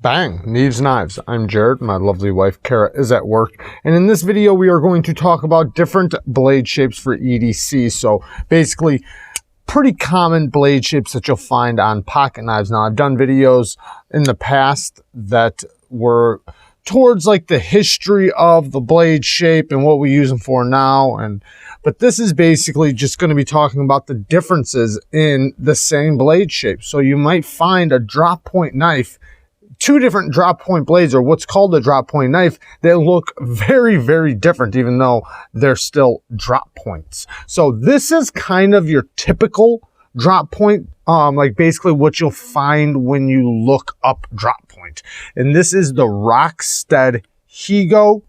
Bang! Knives Knives. I'm Jared. My lovely wife Kara is at work. And in this video we are going to talk about different blade shapes for EDC. So basically pretty common blade shapes that you'll find on pocket knives. Now I've done videos in the past that were towards like the history of the blade shape and what we use them for now. But this is basically just going to be talking about the differences in the same blade shape. So you might find a drop point knife, two different drop point blades, or what's called a drop point knife, they look very, very different, even though they're still drop points. So this is kind of your typical drop point, like basically what you'll find when you look up drop point. And this is the Rockstead Higo.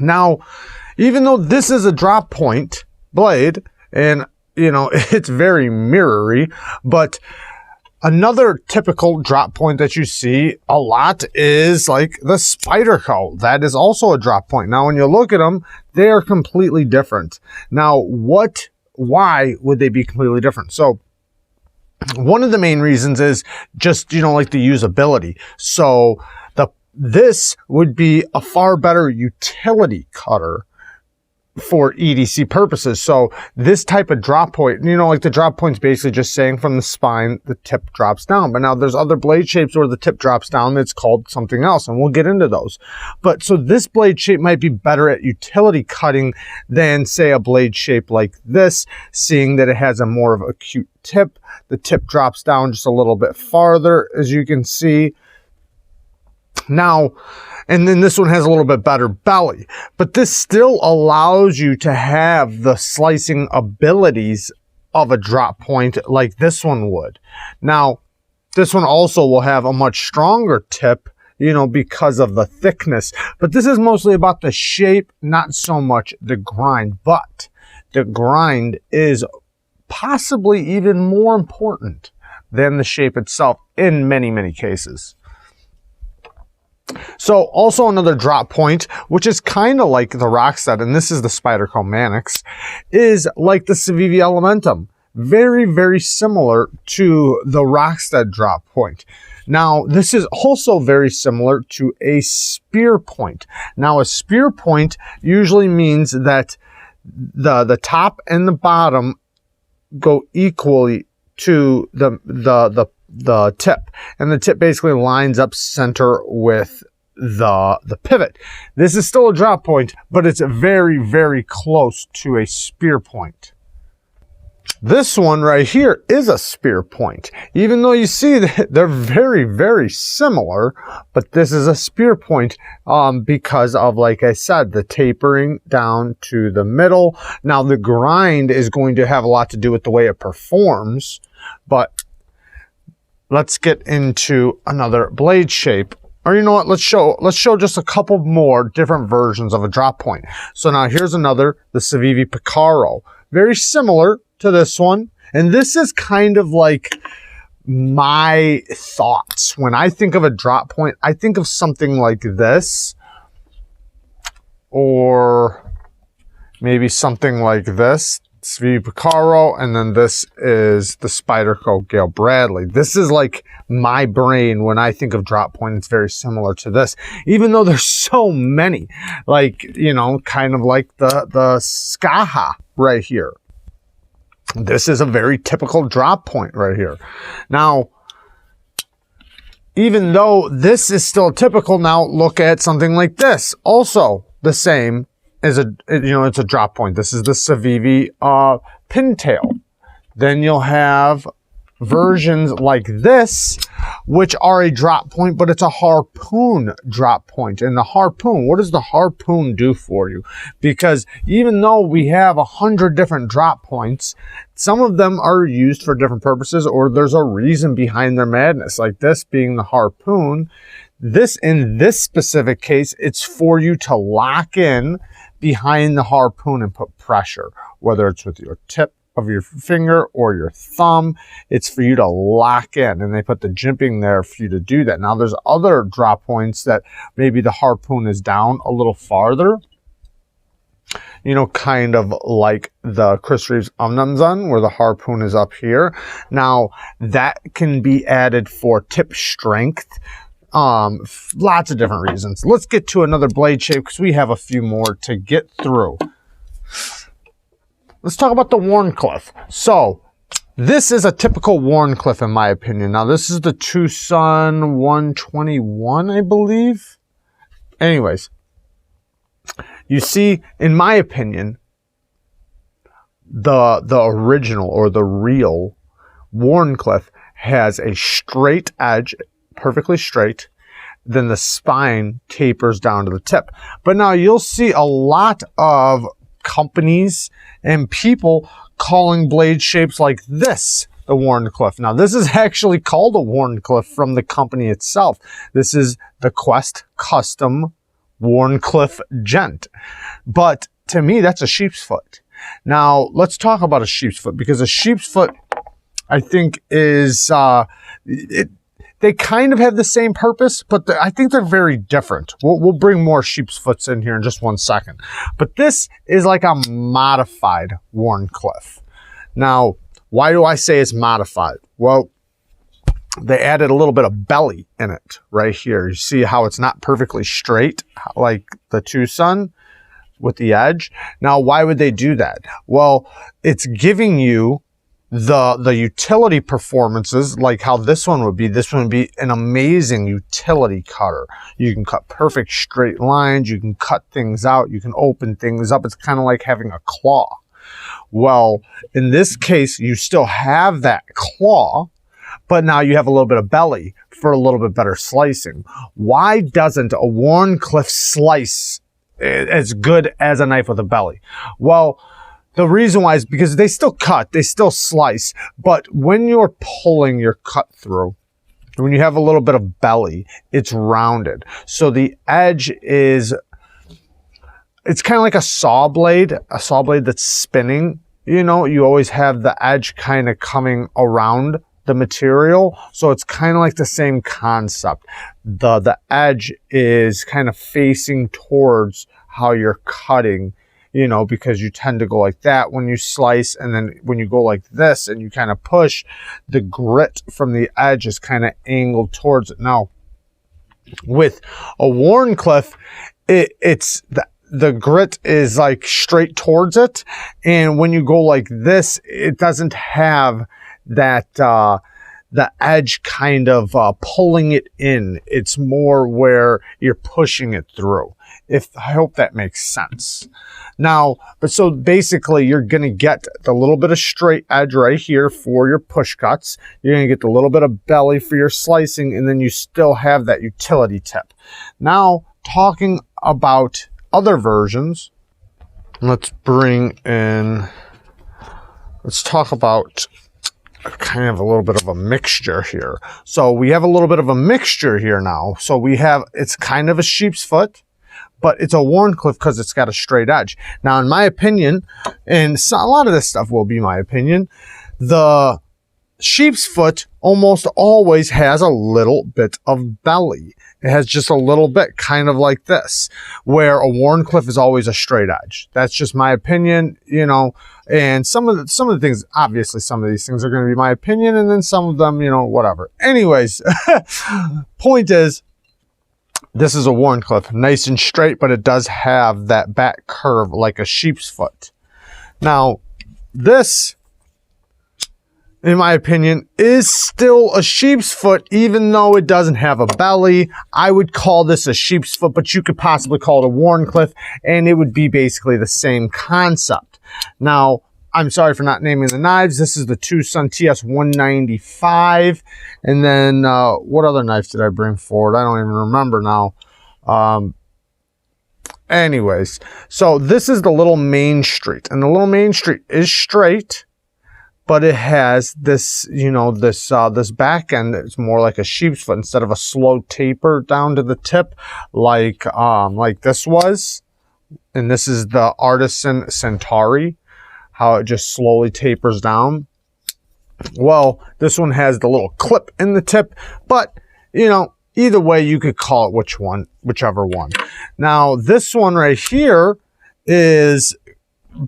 Now, even though this is a drop point blade, and you know, it's very mirrory, but another typical drop point that you see a lot is like the Spyderco. That is also a drop point. Now, when you look at them, they are completely different. Now, why would they be completely different? So one of the main reasons is just, you know, like the usability. So this would be a far better utility cutter for EDC purposes. So this type of drop point, you know, like the drop point's basically just saying from the spine, the tip drops down. But now there's other blade shapes where the tip drops down that's called something else, and we'll get into those. But so this blade shape might be better at utility cutting than say a blade shape like this, seeing that it has a more of acute tip. The tip drops down just a little bit farther, as you can see. Now, and then this one has a little bit better belly, but this still allows you to have the slicing abilities of a drop point like this one would. Now, this one also will have a much stronger tip, you know, because of the thickness, but this is mostly about the shape, not so much the grind. But the grind is possibly even more important than the shape itself in many, many cases. So also another drop point, which is kind of like the Rockstead, and this is the Spyderco Manix, is like the Civivi Elemenum. Very, very similar to the Rockstead drop point. Now, this is also very similar to a spear point. Now, a spear point usually means that the top and the bottom go equally to the tip, and the tip basically lines up center with the pivot. This is still a drop point, but it's very, very close to a spear point. This one right here is a spear point, even though you see that they're very, very similar, but this is a spear point because of, like I said, the tapering down to the middle. Now, the grind is going to have a lot to do with the way it performs, but let's get into another blade shape. Or you know what, let's show just a couple more different versions of a drop point. So now here's another, the Civivi Pintail. Very similar to this one. And this is kind of like my thoughts. When I think of a drop point, I think of something like this. Or maybe something like this. Civivi Pintail, and then this is the Spyderco Gale Bradley. This is like my brain when I think of drop point. It's very similar to this, even though there's so many, like, you know, kind of like the Skaha right here. This is a very typical drop point right here. Now, even though this is still typical, now look at something like this. Also the same. Is it's a drop point. This is the Civivi Pintail. Then you'll have versions like this, which are a drop point, but it's a harpoon drop point. And the harpoon, what does the harpoon do for you? Because even though we have 100 different drop points, some of them are used for different purposes, or there's a reason behind their madness, like this being the harpoon. In this specific case, it's for you to lock in behind the harpoon and put pressure, whether it's with your tip of your finger or your thumb. It's for you to lock in, and they put the jimping there for you to do that. Now, there's other drop points that maybe the harpoon is down a little farther, you know, kind of like the Chris Reeves Umnumzun, where the harpoon is up here. Now, that can be added for tip strength, Lots of different reasons. Let's get to another blade shape because we have a few more to get through. Let's talk about the Wharncliffe. So this is a typical Wharncliffe in my opinion. Now this is the Twosun 121, I believe. Anyways, you see, in my opinion, the original or the real Wharncliffe has a straight edge, perfectly straight, then the spine tapers down to the tip. But now you'll see a lot of companies and people calling blade shapes like this the Wharncliffe. Now this is actually called a Wharncliffe from the company itself. This is the Quest Custom Wharncliffe Gent. But to me, that's a sheep's foot. Now let's talk about a sheep's foot, because a sheep's foot, I think, is they kind of have the same purpose, but I think they're very different. We'll bring more sheep's foots in here in just 1 second. But this is like a modified Wharncliffe. Now, why do I say it's modified? Well, they added a little bit of belly in it right here. You see how it's not perfectly straight like the Twosun with the edge? Now, why would they do that? Well, it's giving you the utility performances, like how this one would be. This one would be an amazing utility cutter. You can cut perfect straight lines, you can cut things out, you can open things up. It's kind of like having a claw. Well, in this case, you still have that claw, but now you have a little bit of belly for a little bit better slicing. Why doesn't a Wharncliffe slice as good as a knife with a belly? Well, the reason why is because they still cut, they still slice, but when you're pulling your cut through, when you have a little bit of belly, it's rounded. So the edge is, it's kind of like a saw blade that's spinning. You know, you always have the edge kind of coming around the material. So it's kind of like the same concept. The edge is kind of facing towards how you're cutting, you know, because you tend to go like that when you slice, and then when you go like this and you kind of push, the grit from the edge is kind of angled towards it. Now, with a Wharncliffe, it's the grit is like straight towards it, and when you go like this, it doesn't have that the edge kind of pulling it in. It's more where you're pushing it through. I hope that makes sense. Now, but so basically you're going to get the little bit of straight edge right here for your push cuts. You're going to get the little bit of belly for your slicing, and then you still have that utility tip. Now, talking about other versions, let's talk about kind of a little bit of a mixture here. So we have a little bit of a mixture here now. So we have, it's kind of a sheep's foot, but it's a Wharncliffe because it's got a straight edge. Now, in my opinion, and so a lot of this stuff will be my opinion, the sheep's foot almost always has a little bit of belly. It has just a little bit, kind of like this, where a Wharncliffe is always a straight edge. That's just my opinion, you know. And some of the things, obviously, some of these things are going to be my opinion, and then some of them, you know, whatever. Anyways, point is, this is a Wharncliffe, nice and straight, but it does have that back curve like a sheep's foot. Now, this, in my opinion, is still a sheep's foot, even though it doesn't have a belly. I would call this a sheep's foot, but you could possibly call it a Wharncliffe, and it would be basically the same concept. Now, I'm sorry for not naming the knives. This is the Twosun TS 195. And then, what other knives did I bring forward? I don't even remember now. Anyways, so this is the Little Main Street. And the Little Main Street is straight, but it has this, you know, this back end that's more like a sheep's foot instead of a slow taper down to the tip like this was. And this is the Artisan Centauri, how it just slowly tapers down. Well, this one has the little clip in the tip, but, you know, either way, you could call it whichever one. Now, this one right here is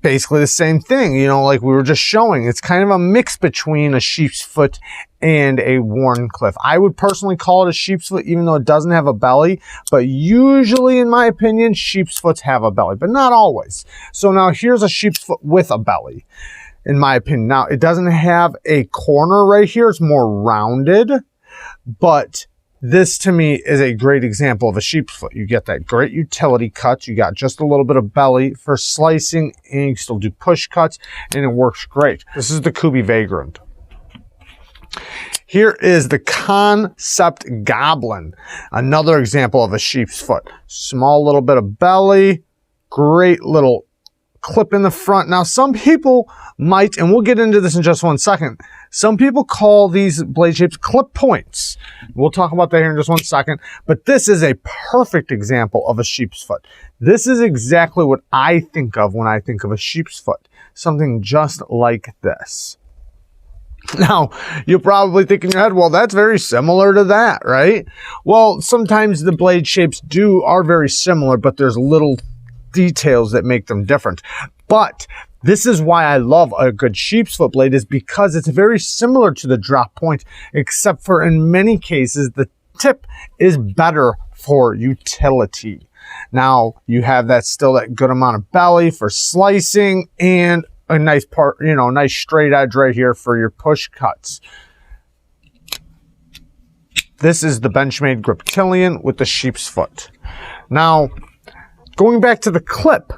basically the same thing, you know, like we were just showing. It's kind of a mix between a sheep's foot and a Wharncliffe. I would personally call it a sheep's foot, even though it doesn't have a belly, but usually, in my opinion, sheep's foots have a belly, but not always. So now here's a sheep's foot with a belly, in my opinion. Now, it doesn't have a corner right here. It's more rounded, but this to me is a great example of a sheep's foot. You get that great utility cuts. You got just a little bit of belly for slicing, and you still do push cuts, and it works great. This is the Kubi Vagrant. Here is the KANSEPT Goblin, another example of a sheep's foot. Small little bit of belly, great little clip in the front. Now, some people might, and we'll get into this in just one second, some people call these blade shapes clip points. We'll talk about that here in just one second, but this is a perfect example of a sheep's foot. This is exactly what I think of when I think of a sheep's foot, something just like this. Now, you'll probably think in your head, well, that's very similar to that, right? Well, sometimes the blade shapes are very similar, but there's little details that make them different. But this is why I love a good sheep's foot blade, is because it's very similar to the drop point, except for in many cases, the tip is better for utility. Now, you have that good amount of belly for slicing, and a nice part, you know, nice straight edge right here for your push cuts. This is the Benchmade Griptillian with the sheep's foot. Now, going back to the clip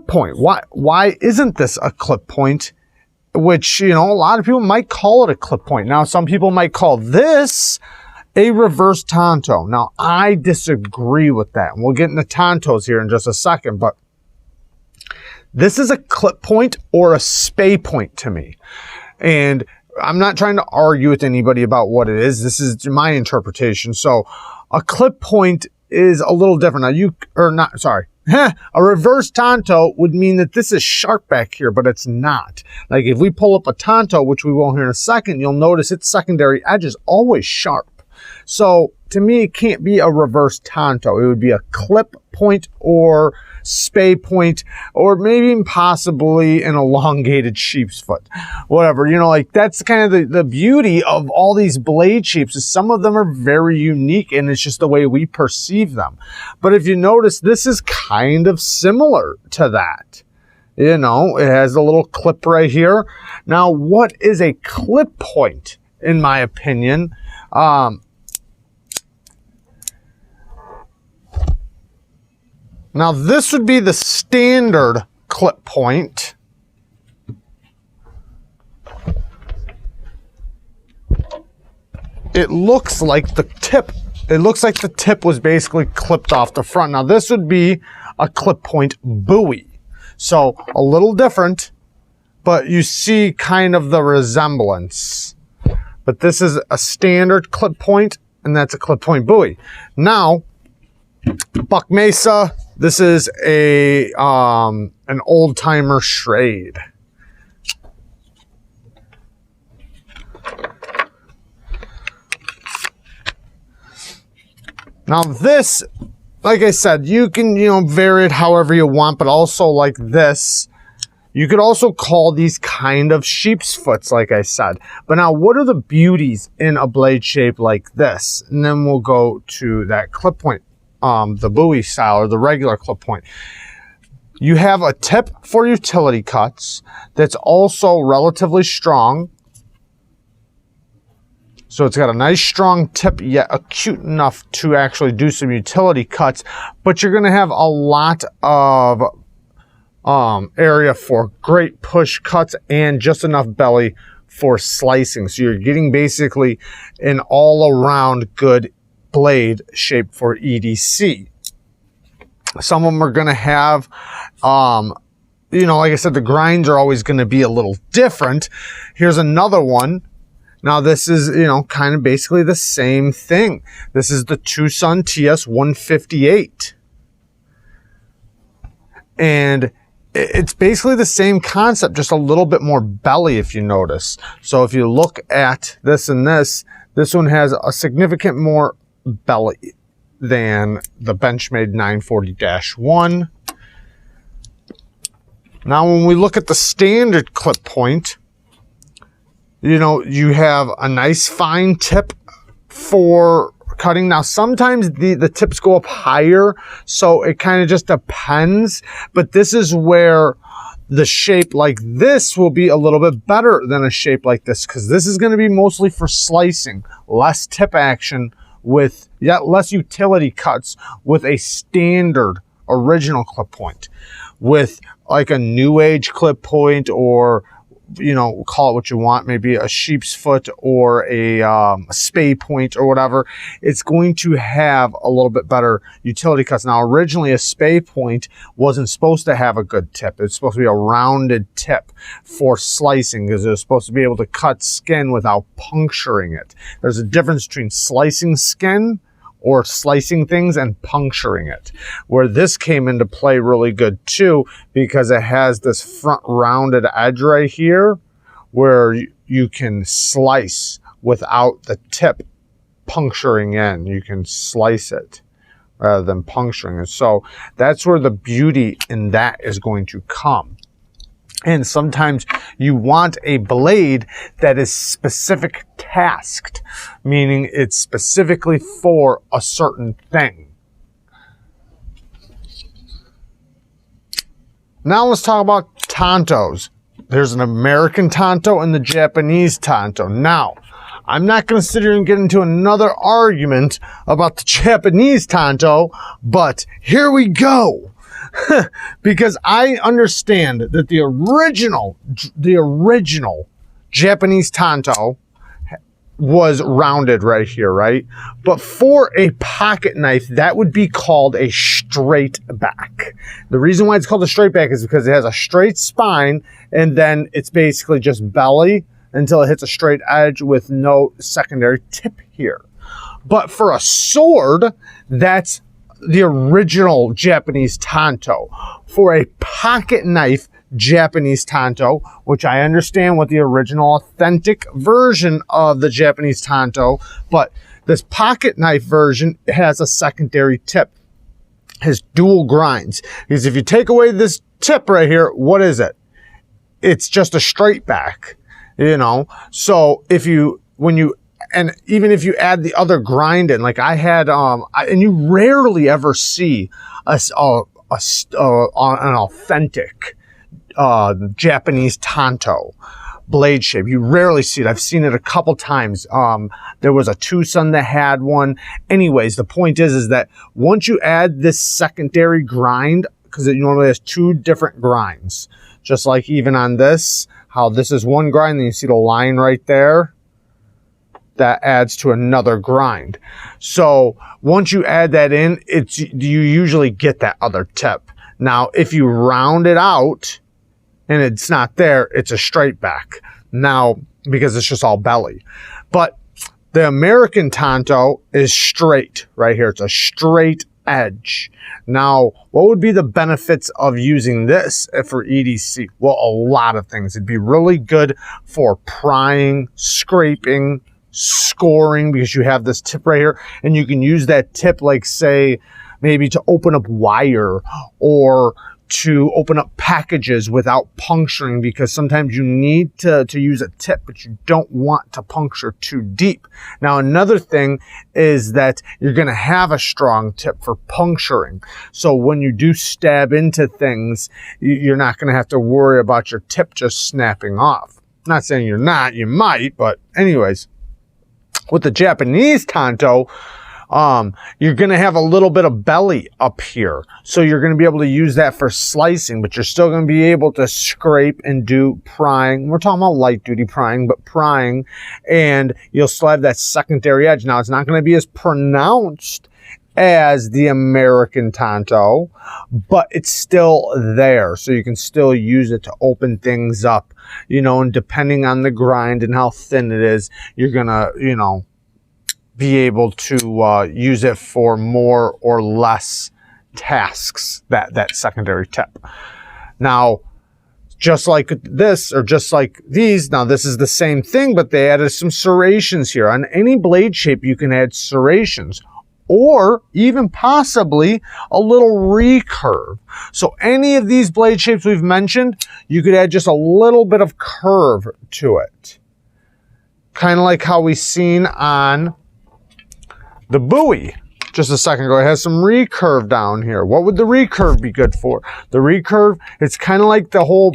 point, why isn't this a clip point? Which, you know, a lot of people might call it a clip point. Now, some people might call this a reverse tanto. Now, I disagree with that. And we'll get into tantos here in just a second, but this is a clip point or a spay point to me. And I'm not trying to argue with anybody about what it is. This is my interpretation. So a clip point is a little different. Now a reverse tanto would mean that this is sharp back here, but it's not. Like if we pull up a tanto, which we will here in a second, you'll notice its secondary edge is always sharp. So to me, it can't be a reverse tanto. It would be a clip point or spay point, or maybe possibly an elongated sheep's foot. Whatever, you know, like that's kind of the beauty of all these blade shapes, is some of them are very unique, and it's just the way we perceive them. But if you notice, this is kind of similar to that. You know, it has a little clip right here. Now, what is a clip point, in my opinion? Now, this would be the standard clip point. It looks like the tip was basically clipped off the front. Now, this would be a clip point buoy. So, a little different, but you see kind of the resemblance. But this is a standard clip point, and that's a clip point buoy. Now, Buck Mesa, this is an old-timer Schrade. Now this, like I said, you can, you know, vary it however you want, but also like this, you could also call these kind of sheep's foots, like I said. But now, what are the beauties in a blade shape like this? And then we'll go to that clip point. The buoy style or the regular clip point. You have a tip for utility cuts that's also relatively strong. So it's got a nice strong tip, yet acute enough to actually do some utility cuts, but you're going to have a lot of area for great push cuts and just enough belly for slicing. So you're getting basically an all-around good blade shape for EDC. Some of them are going to have, you know, like I said, the grinds are always going to be a little different. Here's another one. Now, this is, you know, kind of basically the same thing. This is the Twosun TS158. And it's basically the same concept, just a little bit more belly, if you notice. So if you look at this and this one has a significant more belly than the Benchmade 940-1. Now, when we look at the standard clip point, you know, you have a nice fine tip for cutting. Now, sometimes the tips go up higher, so it kind of just depends. But this is where the shape like this will be a little bit better than a shape like this, because this is going to be mostly for slicing, less tip action with less utility cuts with a standard original clip point. With like a new age clip point, or you know, call it what you want, maybe a sheep's foot or a spay point or whatever, it's going to have a little bit better utility cuts. Now, originally a spay point wasn't supposed to have a good tip. It's supposed to be a rounded tip for slicing, because it was supposed to be able to cut skin without puncturing it. There's a difference between slicing skin or slicing things and puncturing it, where this came into play really good too, because it has this front rounded edge right here where you can slice without the tip puncturing in. You can slice it rather than puncturing it. So that's where the beauty in that is going to come. And sometimes you want a blade that is specific tasked, meaning it's specifically for a certain thing. Now let's talk about tantos. There's an American tanto and the Japanese tanto. Now, I'm not going to sit here and get into another argument about the Japanese tanto, but here we go. Because I understand that the original Japanese tanto was rounded right here, right? But for a pocket knife, that would be called a straight back. The reason why it's called a straight back is because it has a straight spine, and then it's basically just belly until it hits a straight edge with no secondary tip here. But for a sword, that's the original Japanese tanto. For a pocket knife Japanese tanto, which I understand what the original authentic version of the Japanese tanto, but this pocket knife version has a secondary tip, has dual grinds. Because if you take away this tip right here, what is it? It's just a straight back, you know. So and even if you add the other grind in, like I had, and you rarely ever see an authentic Japanese tanto blade shape. You rarely see it. I've seen it a couple times. There was a Twosun that had one. Anyways, the point is that once you add this secondary grind, because it normally has two different grinds, just like even on this, how this is one grind, then you see the line right there. That adds to another grind. So once you add that in, you usually get that other tip. Now, if you round it out and it's not there, it's a straight back. Now, because it's just all belly. But the American tanto is straight right here. It's a straight edge. Now, what would be the benefits of using this for EDC? Well, a lot of things. It'd be really good for prying, scraping, scoring, because you have this tip right here, and you can use that tip, like say maybe to open up wire or to open up packages without puncturing, because sometimes you need to use a tip, but you don't want to puncture too deep. Now, another thing is that you're going to have a strong tip for puncturing. So when you do stab into things, you're not going to have to worry about your tip just snapping off. Not saying you're not, you might, but anyways. With the Japanese tanto, you're going to have a little bit of belly up here. So you're going to be able to use that for slicing, but you're still going to be able to scrape and do prying. We're talking about light duty prying, but prying, and you'll still have that secondary edge. Now, it's not going to be as pronounced as the American tanto, but it's still there. So you can still use it to open things up, you know, and depending on the grind and how thin it is, you're going to, you know, be able to use it for more or less tasks, that secondary tip. Now, just like this, or just like these, now this is the same thing, but they added some serrations here. On any blade shape, you can add serrations, or even possibly a little recurve. So any of these blade shapes we've mentioned, you could add just a little bit of curve to it. kind of like how we seen on the buoy just a second ago. It has some recurve down here. What would the recurve be good for? The recurve, it's kind of like the whole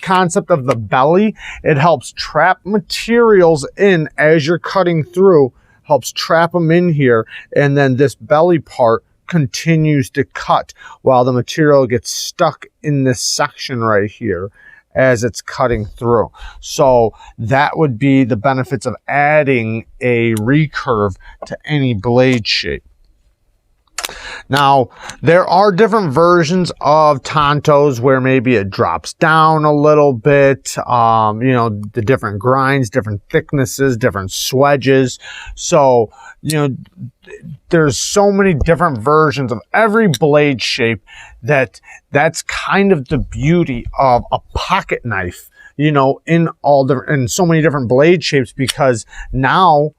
concept of the belly. It helps trap materials in as you're cutting through, helps trap them in here, and then this belly part continues to cut while the material gets stuck in this section right here as it's cutting through. So that would be the benefits of adding a recurve to any blade shape. Now, there are different versions of Tontos where maybe it drops down a little bit, you know, the different grinds, different thicknesses, different swedges. So, you know, there's so many different versions of every blade shape that's kind of the beauty of a pocket knife, you know, in so many different blade shapes, because now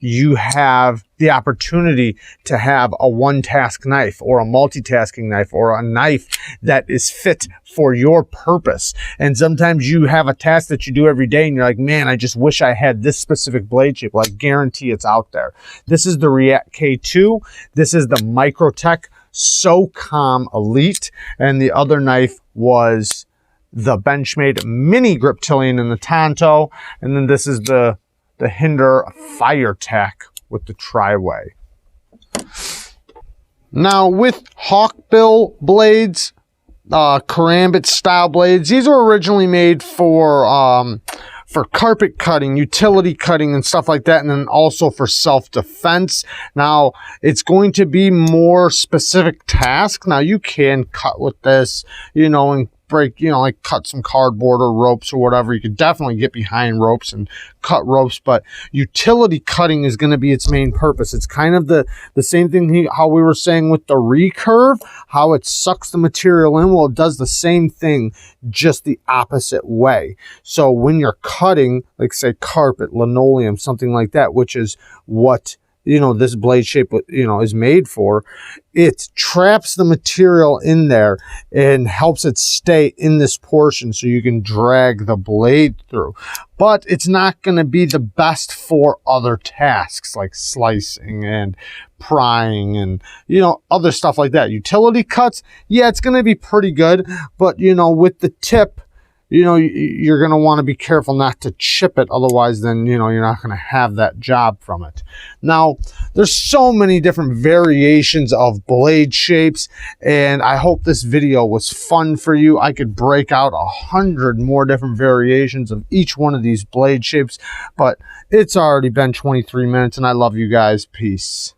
you have the opportunity to have a one-task knife or a multitasking knife or a knife that is fit for your purpose. And sometimes you have a task that you do every day and you're like, man, I just wish I had this specific blade shape. Well, I guarantee it's out there. This is the React K2. This is the Microtech SoCom Elite. And the other knife was the Benchmade Mini Griptillian in the Tonto. And then this is the Hinder FireTech with the Triway. Now with Hawkbill blades, karambit style blades, these were originally made for carpet cutting, utility cutting and stuff like that, and then also for self-defense. Now it's going to be more specific task. Now you can cut with this, you know, and break, you know, like cut some cardboard or ropes or whatever. You could definitely get behind ropes and cut ropes, but utility cutting is going to be its main purpose. It's kind of the same thing how we were saying with the recurve, how it sucks the material in. Well, it does the same thing, just the opposite way. So when you're cutting, like say carpet, linoleum, something like that, which is what, you know, this blade shape, you know, is made for, it traps the material in there and helps it stay in this portion so you can drag the blade through. But it's not going to be the best for other tasks like slicing and prying and, you know, other stuff like that. Utility cuts, yeah, it's going to be pretty good, but, you know, with the tip, you know, you're going to want to be careful not to chip it. Otherwise, then, you know, you're not going to have that job from it. Now, there's so many different variations of blade shapes, and I hope this video was fun for you. I could break out 100 more different variations of each one of these blade shapes, but it's already been 23 minutes, and I love you guys. Peace.